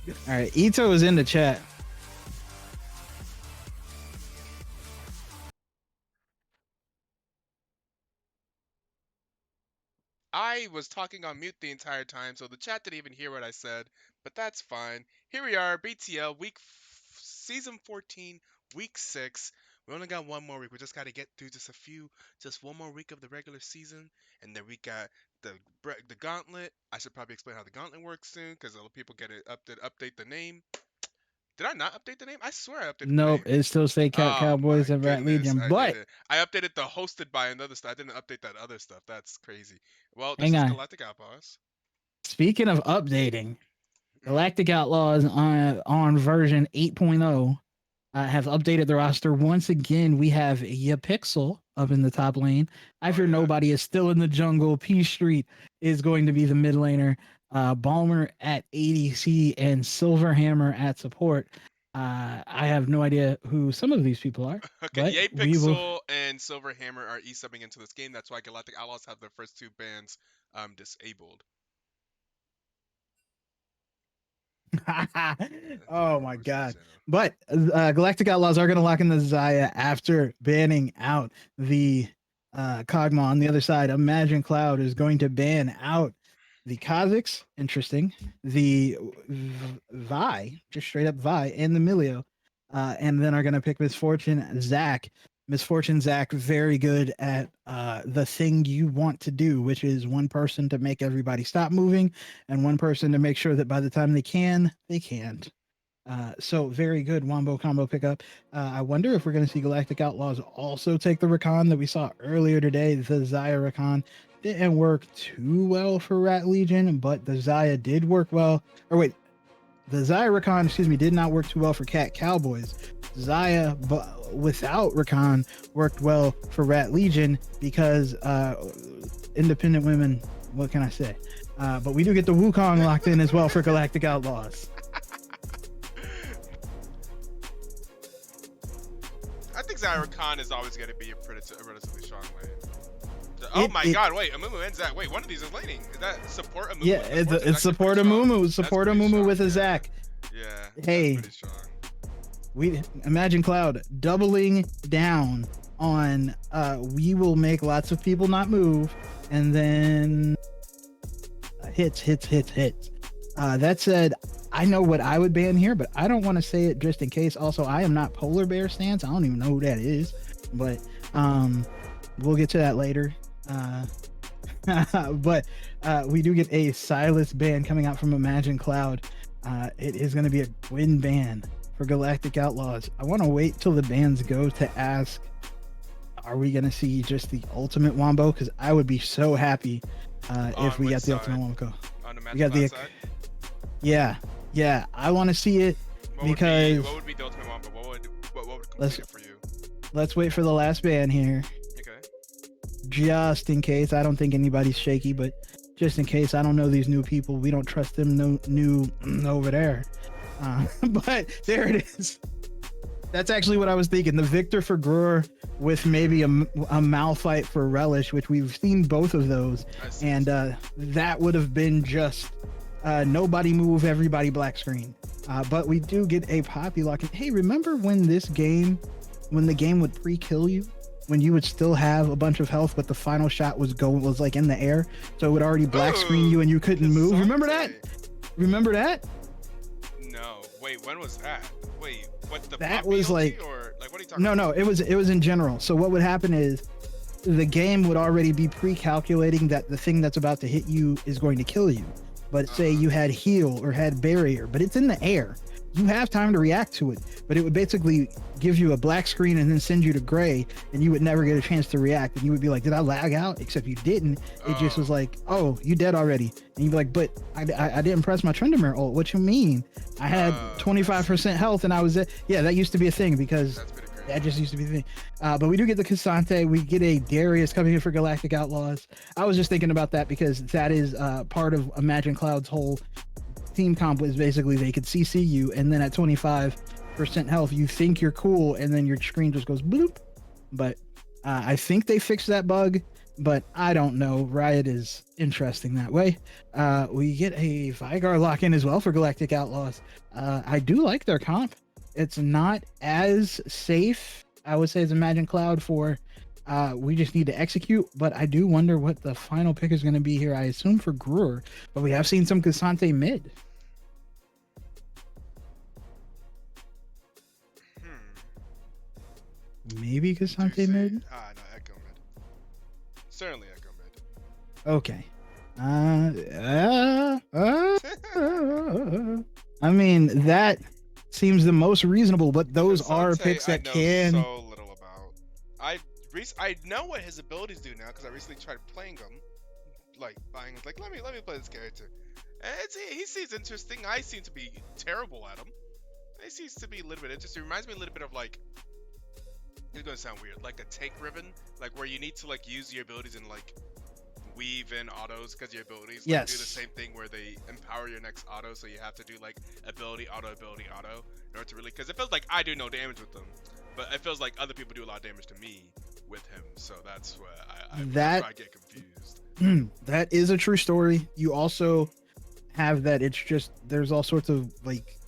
All right, Etoe is in the chat. I was talking on mute the entire time, so the chat didn't even hear what I said, but that's fine. Here we are, BTL, season 14, week 6. We only got one more week. We just got to get through just one more week of the regular season, and then we got the gauntlet. I should probably explain how the gauntlet works soon, because a lot of people get it update the name. Did I not update the name? I swear I updated the Nope, name. it still say Oh my Cowboys and Rat goodness, Legion, I but didn't. I updated the hosted by another stuff. I didn't update that other stuff. That's crazy. Well, this hang is on. Galactic Outlaws. Speaking of updating, Mm-hmm. Galactic Outlaws on version 8.0 have updated the roster once again. We have Yapixel up in the top lane. I Oh fear yeah. nobody is still in the jungle. P Street is going to be the mid laner. Balmer at ADC and Silverhammer at support. I have no idea who some of these people are, Okay, but Yay we will. Pixel and Silverhammer are e-subbing into this game. That's why Galactic Outlaws have their first two bans disabled. Oh my Which is god! But Galactic Outlaws are going to lock in the Zaya after banning out the Kog'Maw on the other side. Imagine Cloud is going to ban out the Kazakhs. Interesting. The Vi, just straight up Vi, and the Milio, and then are going to pick Misfortune Zach. Misfortune Zach, very good at the thing you want to do, which is one person to make everybody stop moving and one person to make sure that by the time they can, they can't. So very good wombo combo pickup. I wonder if we're going to see Galactic Outlaws also take the Rakan that we saw earlier today. The Zaya Rakan didn't work too well for Rat Legion, but the Zaya did work well. Or wait, the Zaya Rakan, excuse me, did not work too well for Cat Cowboys. Zaya, but without Rakan, worked well for Rat Legion because independent women. What can I say? But we do get the Wukong locked in as well for Galactic Outlaws. I think Zyra Khan is always going to be a relatively strong lane. Oh my It god, wait, Amumu and Zach. Wait, one of these is laning. Is that support Amumu? Yeah, it's support Amumu, support Amumu with a Yeah. Zach. Yeah, Hey, that's pretty strong. we imagine Cloud doubling down on we will make lots of people not move, and then hits. That said, I know what I would ban here, but I don't want to say it just in case. Also, I am not Polar Bear stance. I don't even know who that is, but we'll get to that later. But we do get a Silas ban coming out from Imagine Cloud. It is going to be a Gwyn ban for Galactic Outlaws. I want to wait till the bans go to ask, are we going to see just the ultimate wombo? Because I would be so happy if we got the ultimate wombo. On the We got the side? yeah. I want to see it because what would be the ultimate wombo? What would complete it for you? Let's wait for the last ban here. Okay. Just in case. I don't think anybody's shaky, but just in case. I don't know these new people. We don't trust them new over there. But there it is. That's actually what I was thinking. The Victor for Grur with maybe a Malphite for Relish, which we've seen both of those. And that would have been just nobody move, everybody black screen. But we do get a Poppy lock. Hey, remember when the game would pre-kill you? When you would still have a bunch of health, but the final shot was like in the air, so it would already black screen you and you couldn't move. Remember that? No. Wait, when was that? Wait, what the that Poppy was like, or like what are you talking about? No, it was in general. So what would happen is the game would already be pre-calculating that the thing that's about to hit you is going to kill you. But say you had heal or had barrier, but it's in the air. You have time to react to it, but it would basically give you a black screen and then send you to gray, and you would never get a chance to react. And you would be like, did I lag out? Except you didn't. It just was like, oh, you dead already. And you'd be like, but I didn't press my Tryndamere ult. What you mean? I had 25% health and I was yeah, that used to be a thing because that just used to be the thing. But we do get the Cassante. We get a Darius coming in for Galactic Outlaws. I was just thinking about that because that is part of Imagine Cloud's whole team comp is basically they could CC you, and then at 25% health, you think you're cool, and then your screen just goes bloop. But I think they fixed that bug. but I don't know. Riot is interesting that way. We get a Vigar lock in as well for Galactic Outlaws. I do like their comp. It's not as safe, I would say, as Imagine Cloud for. We just need to execute, but I do wonder what the final pick is going to be here. I assume for Gruer, but we have seen some Kasante mid. Maybe Kasante mid? No, Echo mid. Certainly Echo mid. Okay. I mean, that seems the most reasonable, but those are picks that can. So little about. I know what his abilities do now because I recently tried playing them, like buying. Like let me play this character. And he seems interesting. I seem to be terrible at him. He seems to be a little bit interesting. It reminds me a little bit of like. It's gonna sound weird, like a take ribbon, like where you need to like use your abilities and like weave in autos because your abilities like, do the same thing where they empower your next auto, so you have to do like ability auto in order to really, because it feels like I do no damage with them, but it feels like other people do a lot of damage to me with him, so that's where I get confused. That is a true story. You also have that it's just there's all sorts of like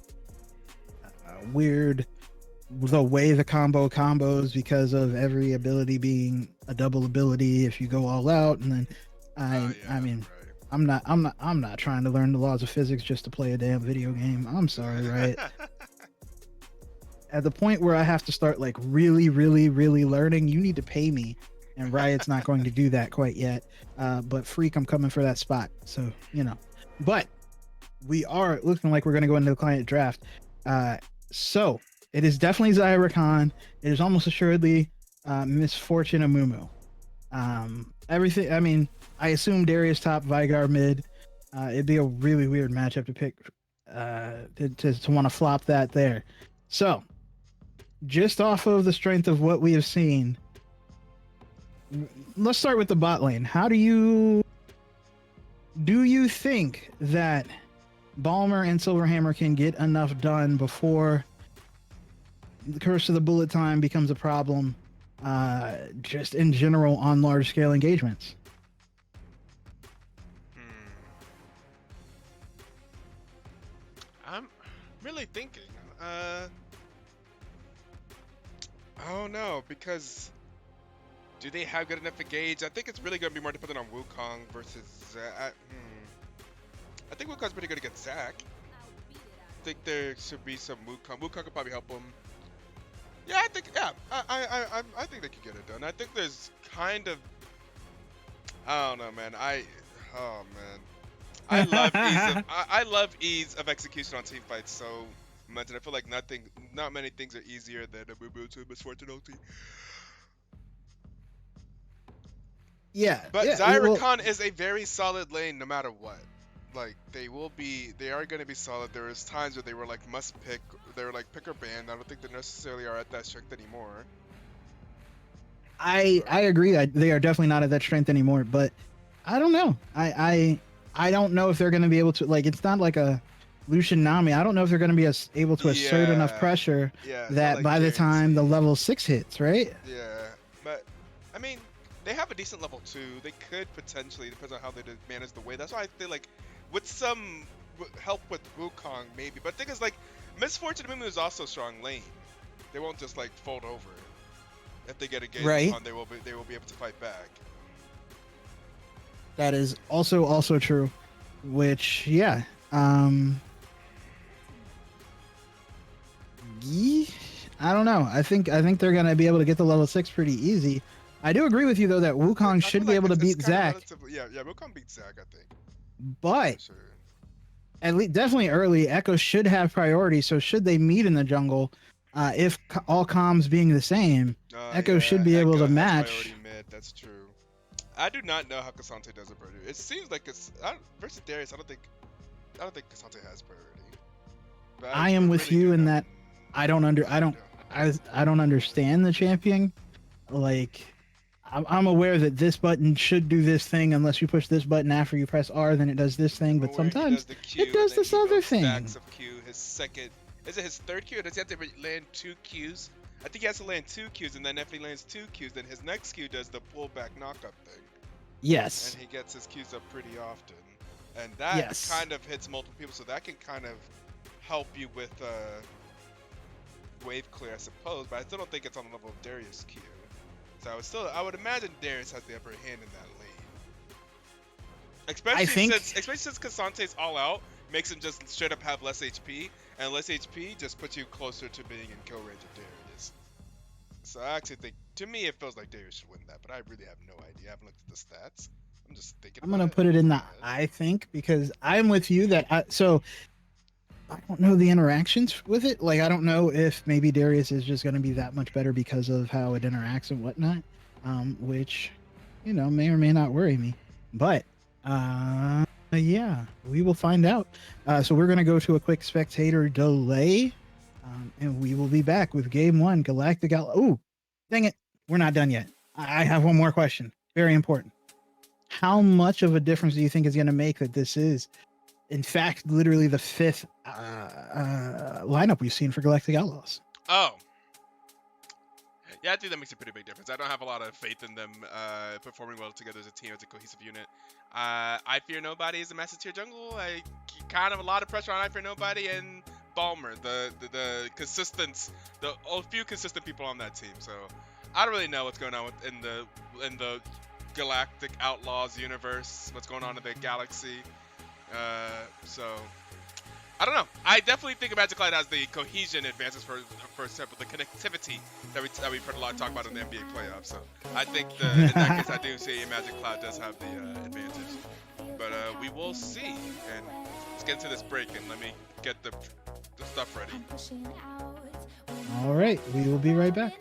weird the way the combos because of every ability being a double ability if you go all out, and then I mean right. I'm not trying to learn the laws of physics just to play a damn video game. I'm sorry, right? At the point where I have to start like really learning, you need to pay me, and Riot's not going to do that quite yet. But Freak, I'm coming for that spot, so you know. But we are looking like we're going to go into the client draft. So it is definitely Zaya Rakan. It is almost assuredly Misfortune Amumu. Everything. I mean, I assume Darius top, Vigar mid. It'd be a really weird matchup to pick to want to flop that there. So, just off of the strength of what we have seen, let's start with the bot lane. How do you think that Balmer and Silverhammer can get enough done before the curse of the bullet time becomes a problem, just in general on large scale engagements? I'm really thinking. I don't know, because do they have good enough engage? I think it's really going to be more dependent on Wukong versus Zac. I think Wukong's pretty good against Zac. I think there should be some Wukong. Wukong could probably help him. Yeah, I think they could get it done. I think there's kind of, I don't know, man. I love ease of execution on team fights so much, and I feel like not many things are easier than a Mubutu Misfortune ulti. Yeah, but Zyrakan is a very solid lane no matter what. Like they are going to be solid. There is times where they were like must pick, they were like pick or ban. I don't think they necessarily are at that strength anymore. I agree that they are definitely not at that strength anymore, but I don't know. I don't know if they're going to be able to, like, it's not like a Lucian Nami. I don't know if they're going to be able to assert enough pressure that like by the time the level 6 hits, right? Yeah, but I mean, they have a decent level 2. They could potentially, depends on how they manage the way. That's why I feel like with some help with Wukong, maybe. But the thing is, like, Misfortune Amumu is also strong lane. They won't just like fold over. If they get a game on, they will be able to fight back. That is also true. Which, yeah. I don't know. I think they're gonna be able to get the level 6 pretty easy. I do agree with you though that Wukong should be able to beat Zac. Yeah, Wukong beats Zac, I think. But sure. At least definitely early, Echo should have priority. So should they meet in the jungle, if all comms being the same, Echo should be able to match. Mid, that's true. I do not know how Kasante does it priority. It seems like versus Darius. I don't think Kasante has priority. But I am with you in that I don't understand the champion. Like, I'm aware that this button should do this thing unless you push this button after you press R, then it does this thing. But sometimes it does this other thing. Stacks of Q. His second, is it his third Q? Or does he have to land 2 Qs? I think he has to land 2 Qs, and then if he lands 2 Qs, then his next Q does the pullback knockup thing. and Yes. he gets his Qs up pretty often, and that Yes. kind of hits multiple people, so that can kind of help you with wave clear, I suppose. But I still don't think it's on the level of Darius Q. So I would imagine Darius has the upper hand in that lane, I especially since Casante's all out makes him just straight up have less HP, and less HP just puts you closer to being in kill range of Darius. So I actually think, to me, it feels like Darius should win that, but I really have no idea. I haven't looked at the stats. I'm just thinking I'm about gonna it put it off in my the head. I think because I'm with you that so I don't know the interactions with it. Like I don't know if maybe Darius is just gonna be that much better because of how it interacts and whatnot. Which, may or may not worry me. But yeah, we will find out. So we're gonna go to a quick spectator delay. And we will be back with game one, Galactic Outlaws. Oh, dang it. We're not done yet. I have one more question. Very important. How Okay. much of a difference do you think is going to make that this is, in fact, literally the fifth lineup we've seen for Galactic Outlaws? Oh, yeah, I think that makes a pretty big difference. I don't have a lot of faith in them performing well together as a team, as a cohesive unit. I Fear Nobody is a Master Tier jungle. Kind of a lot of pressure on I Fear Nobody and Balmer, the consistent, few consistent people on that team. So I don't really know what's going on in the Galactic Outlaws universe. What's going on in the galaxy? So I don't know. I definitely think Magic Cloud has the cohesion advances for example, the connectivity that we've heard a lot of talk about in the NBA playoffs. So I think in that case, I do see Magic Cloud does have the advantage. But we will see. And let's get into this break and let me get the stuff ready. All right, we will be right back.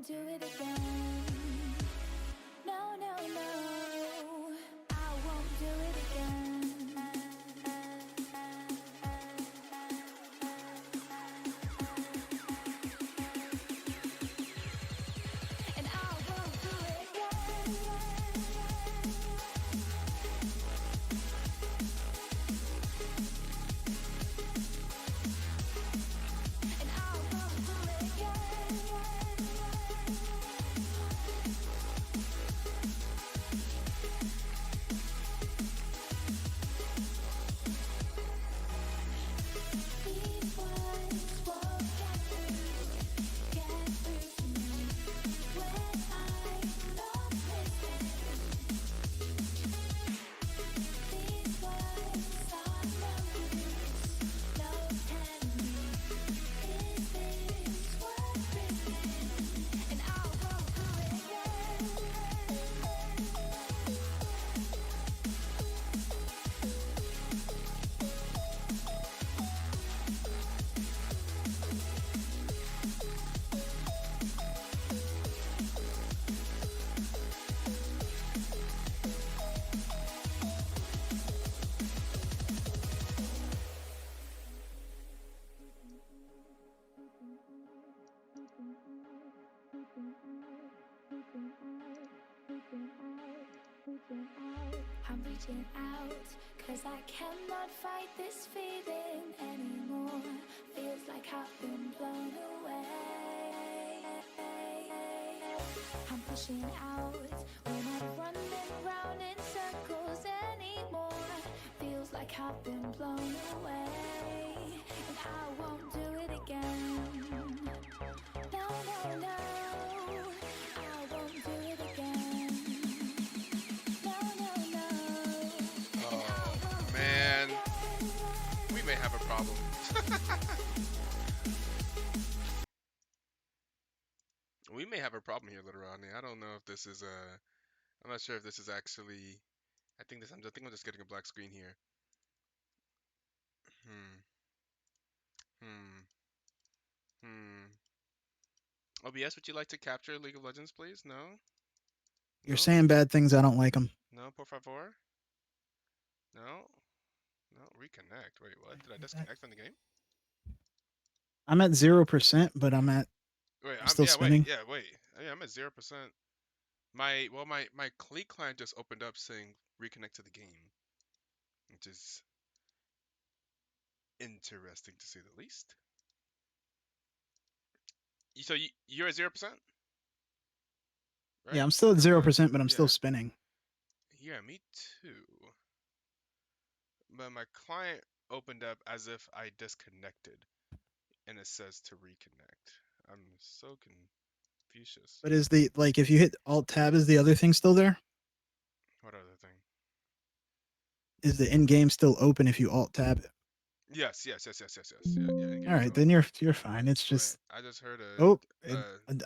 Do it again. No, no, no. I won't do it again. And I won't do it again. And I won't do it again. These words won't get through to me when I'm not listening. These words are no use, no telling me is this worth risking? And I won't do it again. I'm reaching out, 'cause I cannot fight this feeling anymore. Feels like I've been blown away. I'm pushing out, we're not running round in circles anymore. Feels like I've been blown away, and I won't do it again. No, no, no, I won't do it again. No, no, no, and I Oh won't do man, it again. we may have a problem. We may have a problem here later on. I don't know if this is I'm not sure if this is actually. I think I'm just getting a black screen here. Hmm. Hmm. Hmm. OBS, would you like to capture League of Legends, please? No. You're No. saying bad things. I don't like them. No. Por favor. No. No. Reconnect. Wait. What? Did I disconnect from the game? I'm at 0%, but Wait. I'm still Wait. spinning. Yeah. Wait. Yeah. I'm at 0%. My Click client just opened up saying reconnect to the game, which is Interesting to say the least. So you're at 0%, right? Yeah, I'm still at 0%, but I'm still spinning. Yeah, me too. But my client opened up as if I disconnected, and it says to reconnect. I'm so Confucius. But is the like if you hit Alt Tab, is the other thing still there? What other thing? Is the in game still open if you Alt Tab it? Yes. Yeah. In-game All right, then you're fine. It's Wait, just I just heard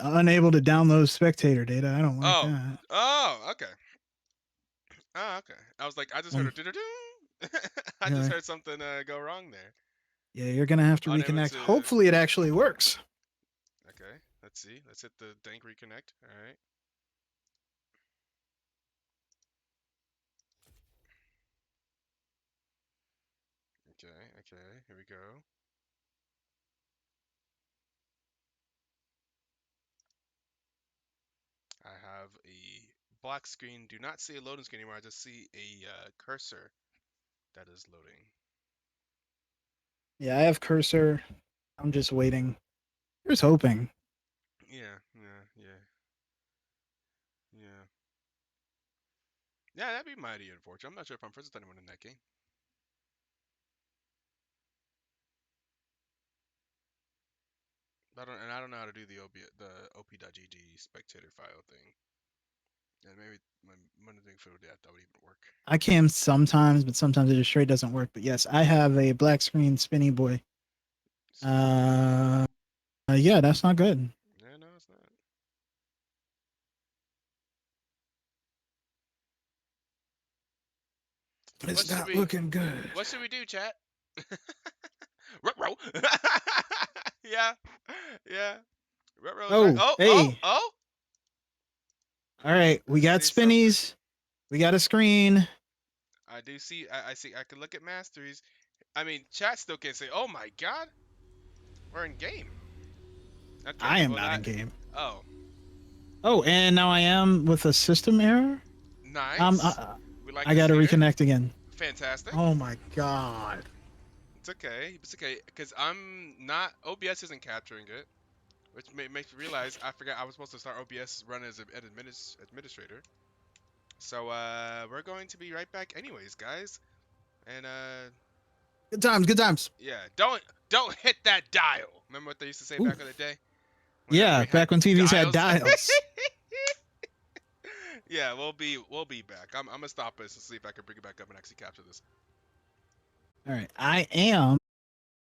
unable to download spectator data. I don't like Oh. that. Oh. Okay. Oh. Okay. I was like, I just heard a doo-doo-doo. I just Yeah, heard something go wrong there. yeah, you're gonna have to Unable reconnect. to. Hopefully, it actually works. Okay. Let's see. Let's hit the dank reconnect. All right. Okay. Okay. Here we go. I have a black screen. Do not see a loading screen anymore. I just see a cursor that is loading. Yeah, I have cursor. I'm just waiting. Here's hoping. Yeah. Yeah, that'd be mighty unfortunate. I'm not sure if I'm friends with anyone in that game. I don't know how to do the op.gg spectator file thing. And maybe one of the things for that would even work. I can sometimes, but sometimes it just straight doesn't work. But yes, I have a black screen spinny boy. Yeah, that's not good. Yeah, no, it's not. It's not looking good. What should we do, chat? Ruh-roh. Yeah. Yeah. Ruh-roh's right. Oh, hey. Oh. All right, we got spinnies. We got a screen. I do see. I see. I can look at masteries. I mean, chat still can't say, "Oh my God, we're in game." Okay. I am not in game. Oh. Oh, and now I am with a system error. Nice. We like I got to reconnect again. Fantastic. Oh my God. It's okay. It's okay because I'm not. OBS isn't capturing it, which makes me realize I forgot I was supposed to start OBS run as an administrator. So we're going to be right back, anyways, guys. And Good times. Good times. yeah, don't hit that dial. Remember what they used to say back in the day? Yeah, back when TVs had dials. Yeah, we'll be back. I'm gonna stop this and see if I can bring it back up and actually capture this. All right, I am